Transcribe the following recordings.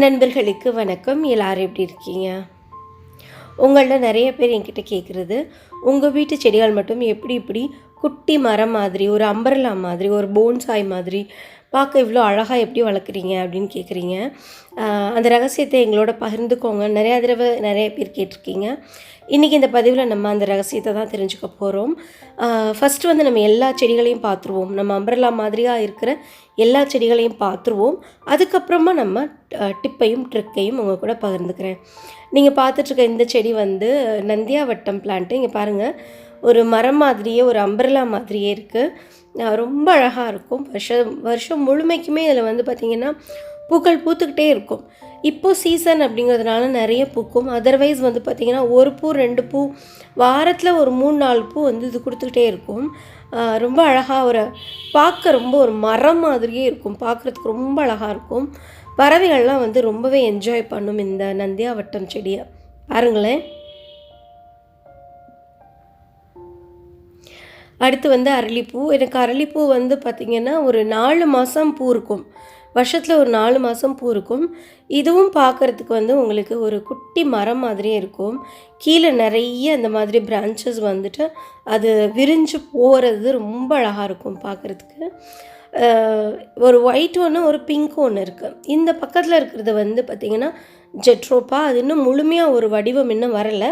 நண்பர்களுக்கு வணக்கம். எல்லாரும் எப்படி இருக்கீங்க? உங்களில் நிறைய பேர் என்கிட்ட கேட்குறது, உங்கள் வீட்டு செடிகள் மட்டும் எப்படி குட்டி மரம் மாதிரி, ஒரு அம்பரலா மாதிரி, ஒரு போன்சாய் மாதிரி பார்க்க இவ்வளோ அழகாக எப்படி வளர்க்குறீங்க அப்படின்னு கேட்குறீங்க. அந்த ரகசியத்தை எங்களோட பகிர்ந்துக்கோங்க. நிறையா தடவை நிறைய பேர் கேட்டிருக்கீங்க. இன்றைக்கி இந்த பதிவில் நம்ம அந்த ரகசியத்தை தான் தெரிஞ்சுக்க போகிறோம். ஃபஸ்ட்டு வந்து நம்ம எல்லா செடிகளையும் பார்த்துருவோம். நம்ம அம்பரலா மாதிரியாக இருக்கிற எல்லா செடிகளையும் பார்த்துருவோம். அதுக்கப்புறமா நம்ம டிப்பையும் ட்ரிக்கையும் உங்கள் கூட பகிர்ந்துக்கிறேன். நீங்கள் பார்த்துட்ருக்க இந்த செடி வந்து நந்தியாவட்டம் பிளான்ட்டு. இங்கே பாருங்கள், ஒரு மரம் மாதிரியே, ஒரு அம்பரலா மாதிரியே இருக்குது. ரொம்ப அழகாக இருக்கும். வருஷம் முழுமைக்குமே இதில் வந்து பார்த்திங்கன்னா பூக்கள் பூத்துக்கிட்டே இருக்கும். இப்போது சீசன் அப்படிங்கிறதுனால நிறைய பூக்கும். அதர்வைஸ் வந்து பார்த்திங்கன்னா ஒரு பூ 2 பூ, வாரத்தில் ஒரு 3-4 பூ வந்து இது கொடுத்துக்கிட்டே இருக்கும். ரொம்ப அழகாக பார்க்க ரொம்ப ஒரு மரம் மாதிரியே இருக்கும். பார்க்குறதுக்கு ரொம்ப அழகாக இருக்கும். பறவைகள்லாம் வந்து ரொம்பவே என்ஜாய் பண்ணும் இந்த நந்தியாவட்டம் செடியை. பாருங்களேன். அடுத்து வந்து அரளிப்பூ. எனக்கு அரளிப்பூ வந்து பார்த்திங்கன்னா ஒரு 4 மாதம் பூ இருக்கும். வருஷத்தில் ஒரு 4 மாதம் பூ இருக்கும். இதுவும் பார்க்குறதுக்கு வந்து உங்களுக்கு ஒரு குட்டி மரம் மாதிரியே இருக்கும். கீழே நிறைய அந்த மாதிரி பிரான்ச்சஸ் வந்துட்டு அது விரிஞ்சு போகிறது ரொம்ப அழகாக இருக்கும் பார்க்குறதுக்கு. ஒரு ஒயிட் ஒன்று, ஒரு பிங்க் ஒன்று இருக்குது. இந்த பக்கத்தில் இருக்கிறது வந்து பார்த்திங்கன்னா ஜெட்ரோப்பா. அது இன்னும் முழுமையாக ஒரு வடிவம் இன்னும் வரலை.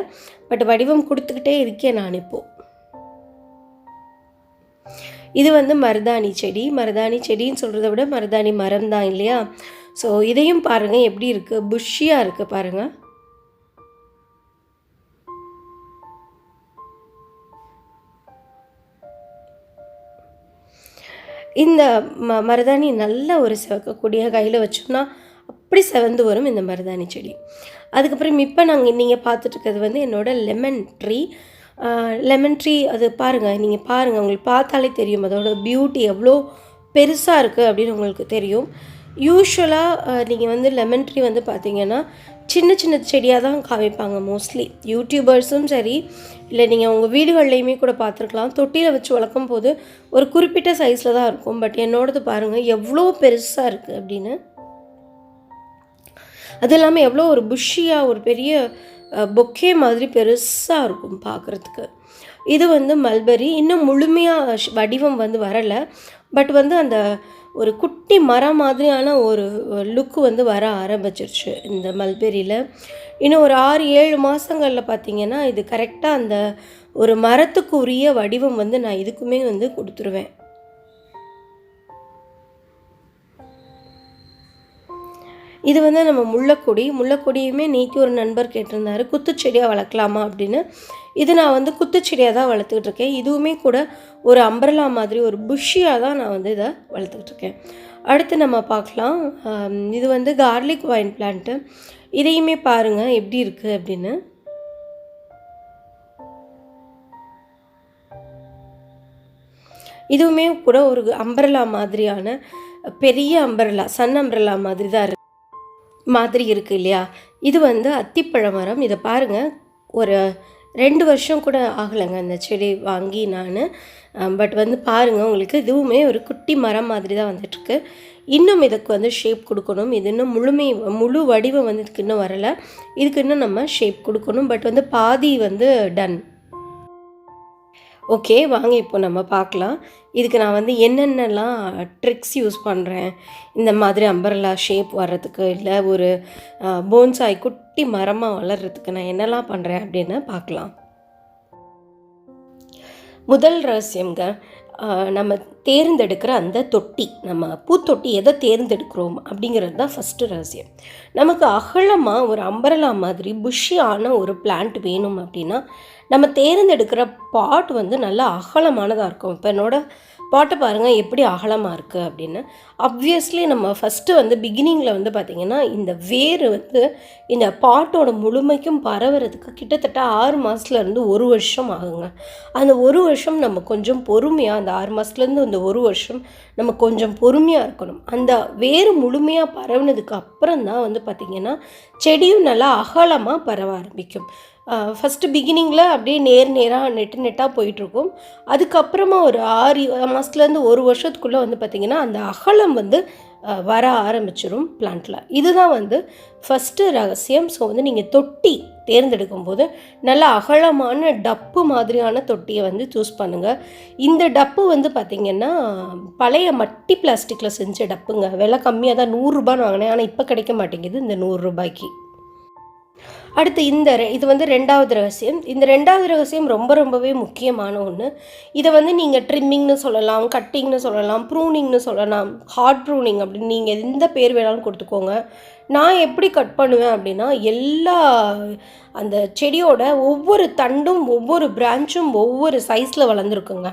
பட் வடிவம் கொடுத்துக்கிட்டே இருக்கேன் நான் இப்போது. இது வந்து மருதாணி செடி. மருதாணி செடின்னு சொல்கிறத விட மருதாணி மரம் தான் இல்லையா? ஸோ இதையும் பாருங்கள் எப்படி இருக்குது, புஷ்ஷியாக இருக்குது பாருங்கள். இந்த மருதாணி நல்ல ஒரு சிவக்கக்கூடிய, கையில் வச்சோம்னா அப்படி செவந்து வரும் இந்த மருதாணி செடி. அதுக்கப்புறம் இப்போ நீங்கள் பார்த்துட்ருக்கிறது வந்து என்னோடய லெமன் ட்ரீ. லெமன் ட்ரீ அது பாருங்கள், நீங்கள் பாருங்கள், உங்களுக்கு பார்த்தாலே தெரியும் அதோட பியூட்டி எவ்வளோ பெருசாக இருக்குது அப்படின்னு உங்களுக்கு தெரியும். யூஸ்வலாக நீங்கள் வந்து லெமன் ட்ரீ வந்து பார்த்திங்கன்னா சின்ன சின்ன செடியாக தான் காமிப்பாங்க மோஸ்ட்லி. யூடியூபர்ஸும் சரி, இல்லை நீங்கள் உங்கள் வீடுகள்லையுமே கூட பார்த்துருக்கலாம். தொட்டியில் வச்சு வளர்க்கும் போது ஒரு குறிப்பிட்ட சைஸில் தான் இருக்கும். பட் என்னோடது பாருங்கள் எவ்வளோ பெருசாக இருக்குது அப்படின்னு. அது இல்லாமல் எவ்வளோ ஒரு புஷ்ஷியாக, ஒரு பெரிய பொக்கே மாதிரி பெருசாக இருக்கும் பார்க்குறதுக்கு. இது வந்து மல்பெரி. இன்னும் முழுமையாக வடிவம் வந்து வரலை. பட் வந்து அந்த ஒரு குட்டி மரம் மாதிரியான ஒரு லுக்கு வந்து வர ஆரம்பிச்சிருச்சு இந்த மல்பெரியில். இன்னும் ஒரு 6-7 மாதங்களில் பார்த்திங்கன்னா இது கரெக்டாக அந்த ஒரு மரத்துக்கு உரிய வடிவம் வந்து நான் இதுக்குமே வந்து கொடுத்துருவேன். இது வந்து நம்ம முல்லைக்கொடியுமே நீக்கி ஒரு நண்பர் கேட்டிருந்தாரு, குத்துச்செடியாக வளர்க்கலாமா அப்படின்னு. இது நான் வந்து குத்துச்செடியாக தான் வளர்த்துக்கிட்டு இருக்கேன். இதுவுமே கூட ஒரு அம்பரலா மாதிரி ஒரு புஷ்ஷியாக தான் நான் வந்து இதை வளர்த்துக்கிட்டு இருக்கேன். அடுத்து நம்ம பார்க்கலாம். இது வந்து கார்லிக் வைன் பிளான்ட்டு. இதையுமே பாருங்கள் எப்படி இருக்குது அப்படின்னு. இதுவுமே கூட ஒரு அம்பரலா மாதிரியான பெரிய அம்பரலா, சன் அம்பரலா மாதிரி தான் மாதிரி இருக்குது இல்லையா? இது வந்து அத்திப்பழ மரம். இதை பாருங்கள், ஒரு 2 வருஷம் கூட ஆகலைங்க அந்த செடி வாங்கி நான். பட் வந்து பாருங்கள், உங்களுக்கு இதுவுமே ஒரு குட்டி மரம் மாதிரி தான் வந்துட்டுருக்கு. இன்னும் இதுக்கு வந்து ஷேப் கொடுக்கணும். இது இன்னும் முழு வடிவம் வந்து இதுக்கு இன்னும் வரலை. இதுக்கு இன்னும் நம்ம ஷேப் கொடுக்கணும். பட் வந்து பாதி வந்து டன். ஓகே, வாங்க இப்போ நம்ம பார்க்கலாம். இதுக்கு நான் வந்து என்னென்னலாம் ட்ரிக்ஸ் யூஸ் பண்ணுறேன் இந்த மாதிரி அம்பரலா ஷேப் வர்றதுக்கு, இல்லை ஒரு போன்சாய் குட்டி மரமாக வளர்கிறதுக்கு நான் என்னெல்லாம் பண்ணுறேன் அப்படின்னு பார்க்கலாம். முதல் ரகசியங்க, நம்ம தேர்ந்தெடுக்கிற அந்த தொட்டி, நம்ம பூத்தொட்டி எதை தேர்ந்தெடுக்கிறோம் அப்படிங்கிறது தான் ஃபஸ்ட்டு ரகசியம். நமக்கு அகலமாக ஒரு அம்பரலா மாதிரி புஷ்ஷியான ஒரு பிளான்ட் வேணும் அப்படின்னா நம்ம தேர்ந்தெடுக்கிற பாட் வந்து நல்லா அகலமானதாக இருக்கும். இப்போ என்னோடய பாட்டை பாருங்கள் எப்படி அகலமாக இருக்குது அப்படின்னு. ஆப்வியஸ்லி நம்ம ஃபஸ்ட்டு வந்து பிகினிங்கில் வந்து பார்த்திங்கன்னா இந்த வேர் வந்து இந்த பாட்டோட முழுமைக்கும் பரவுறதுக்கு கிட்டத்தட்ட 6 மாதத்துலேருந்து 1 வருஷம் ஆகுங்க. அந்த 1 வருஷம் நம்ம கொஞ்சம் பொறுமையாக, அந்த 6 மாதத்துலேருந்து அந்த 1 வருஷம் நம்ம கொஞ்சம் பொறுமையாக இருக்கணும். அந்த வேர் முழுமையாக பரவுனதுக்கு அப்புறம் தான் வந்து பார்த்திங்கன்னா செடியும் நல்லா அகலமாக பரவ ஆரம்பிக்கும். ஃபஸ்ட்டு பிகினிங்கில் அப்படியே நேராக நெட்டாக போயிட்டுருக்கும். அதுக்கப்புறமா ஒரு 6 மாதத்துலேருந்து 1 வருஷத்துக்குள்ளே வந்து பார்த்திங்கன்னா அந்த அகலம் வந்து வர ஆரம்பிச்சிடும் பிளான்ட்டில். இதுதான் வந்து ஃபஸ்ட்டு ரகசியம். ஸோ வந்து நீங்கள் தொட்டி தேர்ந்தெடுக்கும் போது நல்ல அகலமான டப்பு மாதிரியான தொட்டியை வந்து சூஸ் பண்ணுங்கள். இந்த டப்பு வந்து பார்த்திங்கன்னா பழைய மட்டி பிளாஸ்டிக்கில் செஞ்ச டப்புங்க. விலை கம்மியாக தான், 100 ரூபான்னு வாங்கினேன். ஆனால் இப்போ கிடைக்க மாட்டேங்குது இந்த 100 ரூபாய்க்கு. அடுத்து இது வந்து 2வது ரகசியம். இந்த 2வது ரகசியம் ரொம்பவே முக்கியமான ஒன்று. இதை வந்து நீங்கள் ட்ரிம்மிங்னு சொல்லலாம், கட்டிங்னு சொல்லலாம், ப்ரூனிங்னு சொல்லலாம், ஹார்ட் ப்ரூனிங் அப்படின்னு நீங்கள் எந்த பேர் வேணாலும் கொடுத்துக்கோங்க. நான் எப்படி கட் பண்ணுவேன் அப்படின்னா, எல்லா அந்த செடியோட ஒவ்வொரு தண்டும் ஒவ்வொரு பிரான்ச்சும் ஒவ்வொரு சைஸில் வளர்ந்துருக்குங்க.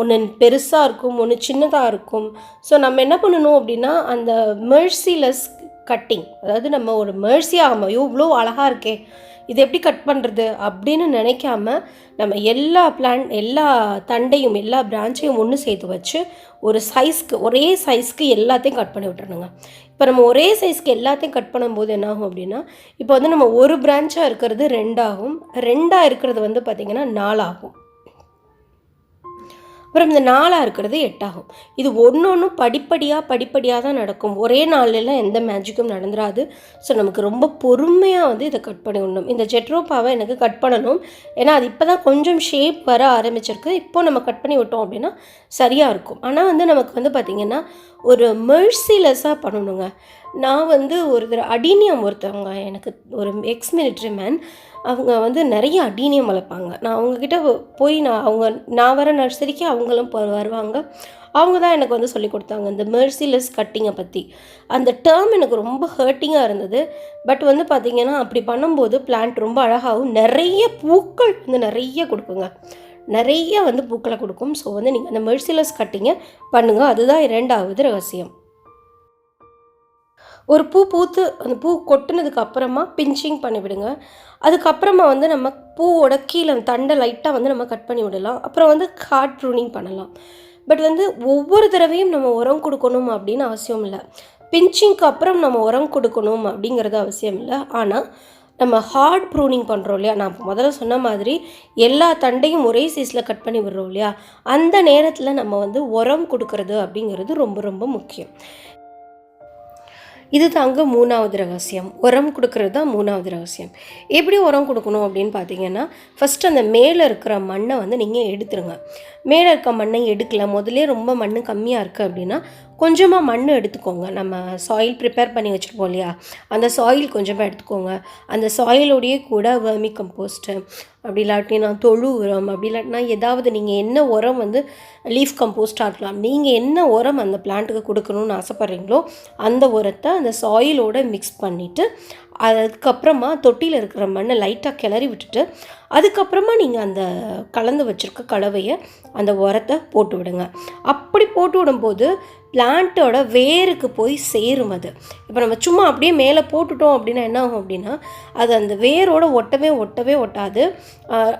ஒன்று பெருசாக இருக்கும், ஒன்று சின்னதாக இருக்கும். ஸோ நம்ம என்ன பண்ணணும் அப்படின்னா, அந்த மெர்சிலெஸ் கட்டிங், அதாவது நம்ம ஒரு மெர்சியாக இவ்வளோ அழகாக இருக்கே, இது எப்படி கட் பண்ணுறது அப்படின்னு நினைக்காம நம்ம எல்லா தண்டையும் எல்லா பிரான்ச்சையும் ஒன்று சேர்த்து வச்சு ஒரே சைஸ்க்கு எல்லாத்தையும் கட் பண்ணி விட்டுறணுங்க. இப்போ நம்ம ஒரே சைஸ்க்கு எல்லாத்தையும் கட் பண்ணும்போது என்ன ஆகும் அப்படின்னா, இப்போ வந்து நம்ம ஒரு பிரான்ச்சாக இருக்கிறது 2 ஆகும், 2ஆக இருக்கிறது வந்து பார்த்திங்கன்னா 4 ஆகும், அப்புறம் இந்த 4ஆக இருக்கிறது 8 ஆகும். இது ஒன்று படிப்படியாக தான் நடக்கும். ஒரே நாள்லாம் எந்த மேஜிக்கும் நடந்துடாது. ஸோ நமக்கு ரொம்ப பொறுமையாக வந்து இதை கட் பண்ணி விடணும். இந்த ஜெட்ரோபாவை எனக்கு கட் பண்ணணும், ஏன்னா அது இப்போ தான் கொஞ்சம் ஷேப் வர ஆரம்பிச்சிருக்கு. இப்போ நம்ம கட் பண்ணி விட்டோம் அப்படின்னா சரியாக இருக்கும். ஆனால் வந்து நமக்கு வந்து பார்த்திங்கன்னா ஒரு மெர்சிலெஸ்ஸாக பண்ணணுங்க. நான் வந்து ஒருத்தவங்க எனக்கு ஒரு எக்ஸ் மிலிட்ரி மேன், அவங்க வந்து நிறைய அடீனியம் வளர்ப்பாங்க. நான் அவங்கக்கிட்ட போய் நான் வர நர்சரிக்கு அவங்களும் வருவாங்க. அவங்க தான் எனக்கு வந்து சொல்லி கொடுத்தாங்க இந்த மெர்சிலெஸ் கட்டிங்கை பற்றி. அந்த டேர்ம் எனக்கு ரொம்ப ஹர்ட்டிங்காக இருந்தது. பட் வந்து பார்த்திங்கன்னா அப்படி பண்ணும்போது பிளான்ட் ரொம்ப அழகாகவும் நிறைய பூக்கள் வந்து நிறைய கொடுக்குங்க, நிறைய வந்து பூக்களை கொடுக்கும். ஸோ வந்து நீங்கள் அந்த மெர்சிலெஸ் கட்டிங்கை பண்ணுங்கள். அதுதான் 2வது ரகசியம். ஒரு பூத்து அந்த பூ கொட்டினதுக்கு அப்புறமா பிஞ்சிங் பண்ணிவிடுங்க. அதுக்கப்புறமா வந்து நம்ம பூவோட கீழே தண்டை லைட்டாக வந்து நம்ம கட் பண்ணி விடலாம். அப்புறம் வந்து ஹார்ட் ப்ரூனிங் பண்ணலாம். பட் வந்து ஒவ்வொரு தடவையும் நம்ம உரம் கொடுக்கணும் அப்படின்னு அவசியம் இல்லை. பிஞ்சிங்க்கு அப்புறம் நம்ம உரம் கொடுக்கணும் அப்படிங்கிறது அவசியம் இல்லை. ஆனால் நம்ம ஹார்ட் ப்ரூனிங் பண்ணுறோம் இல்லையா, நான் முதல்ல சொன்ன மாதிரி எல்லா தண்டையும் ஒரே சைஸில் கட் பண்ணி விடுறோம் இல்லையா, அந்த நேரத்தில் நம்ம வந்து உரம் கொடுக்கறது அப்படிங்கிறது ரொம்ப முக்கியம். இது தாங்க 3வது ரகசியம். உரம் கொடுக்கறது தான் 3வது ரகசியம். எப்படி உரம் கொடுக்கணும் அப்படின்னு பார்த்தீங்கன்னா, ஃபஸ்ட்டு அந்த மேலே இருக்கிற மண்ணை வந்து நீங்கள் எடுத்துருங்க. மேலே இருக்க மண்ணை எடுக்கல, முதலே ரொம்ப மண் கம்மியாக இருக்குது அப்படின்னா கொஞ்சமாக மண் எடுத்துக்கோங்க. நம்ம சாயில் ப்ரிப்பேர் பண்ணி வச்சுருப்போம் இல்லையா, அந்த சாயில் கொஞ்சமாக எடுத்துக்கோங்க. அந்த சாயிலோடையே கூட வெர்மி கம்போஸ்ட்டு, அப்படி இல்லாட்டினா தொழு உரம், அப்படி இல்லாட்டினா ஏதாவது நீங்கள் என்ன உரம் வந்து லீஃப் கம்போஸ்ட்டாக இருக்கலாம், நீங்கள் என்ன உரம் அந்த பிளான்ட்டுக்கு கொடுக்கணுன்னு ஆசைப்பட்றீங்களோ அந்த உரத்தை அந்த சாயிலோடு மிக்ஸ் பண்ணிவிட்டு அதுக்கப்புறமா தொட்டியில் இருக்கிற மண்ணை லைட்டாக கிளறி விட்டுட்டு அதுக்கப்புறமா நீங்கள் அந்த கலந்து வச்சுருக்க கலவையை அந்த உரத்தை போட்டு விடுங்க. அப்படி போட்டு விடும்போது பிளான்ட்டோட வேருக்கு போய் சேரும். அது இப்போ நம்ம சும்மா அப்படியே மேலே போட்டுட்டோம் அப்படின்னா என்ன ஆகும் அப்படின்னா, அது அந்த வேரோட ஒட்டவே ஒட்டாது.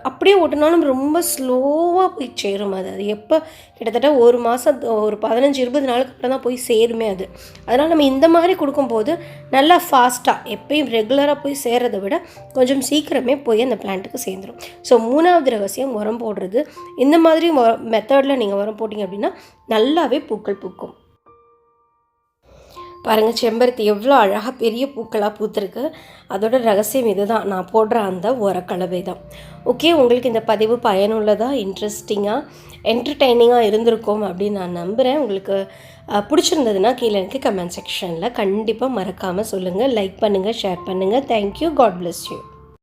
அப்படியே ஒட்டினாலும் ரொம்ப ஸ்லோவாக போய் சேரும். அது எப்போ கிட்டத்தட்ட ஒரு மாதம், ஒரு 15-20 நாளுக்கு அப்புறம் தான் போய் சேருமே அது. அதனால் நம்ம இந்த மாதிரி கொடுக்கும்போது நல்லா ஃபாஸ்ட்டாக எப்பயும் ரெகுலராக போய் சேர்றதை விட கொஞ்சம் சீக்கிரமே போய் அந்த பிளான்ட்டுக்கு சேர்ந்துடும். ஸோ 3வது ரகசியம் உரம் போடுறது. இந்த மாதிரி மெத்தடில் நீங்கள் உரம் போட்டிங்க அப்படின்னா நல்லாவே பூக்கள் பூக்கும். பாருங்கள், செம்பருத்தி எவ்வளோ அழகாக பெரிய பூக்களாக பூத்துருக்கு. அதோட ரகசியம் இது தான், நான் போடுற அந்த உரக்கலவை தான். ஓகே, உங்களுக்கு இந்த பதிவு பயனுள்ளதாக, இன்ட்ரெஸ்டிங்காக, என்டர்டெய்னிங்காக இருந்திருக்கும் அப்படின்னு நான் நம்புகிறேன். உங்களுக்கு பிடிச்சிருந்ததுன்னா கீழே எனக்கு கமெண்ட் செக்ஷனில் கண்டிப்பாக மறக்காமல் சொல்லுங்கள். லைக் பண்ணுங்கள், ஷேர் பண்ணுங்கள். தேங்க்யூ. God bless you.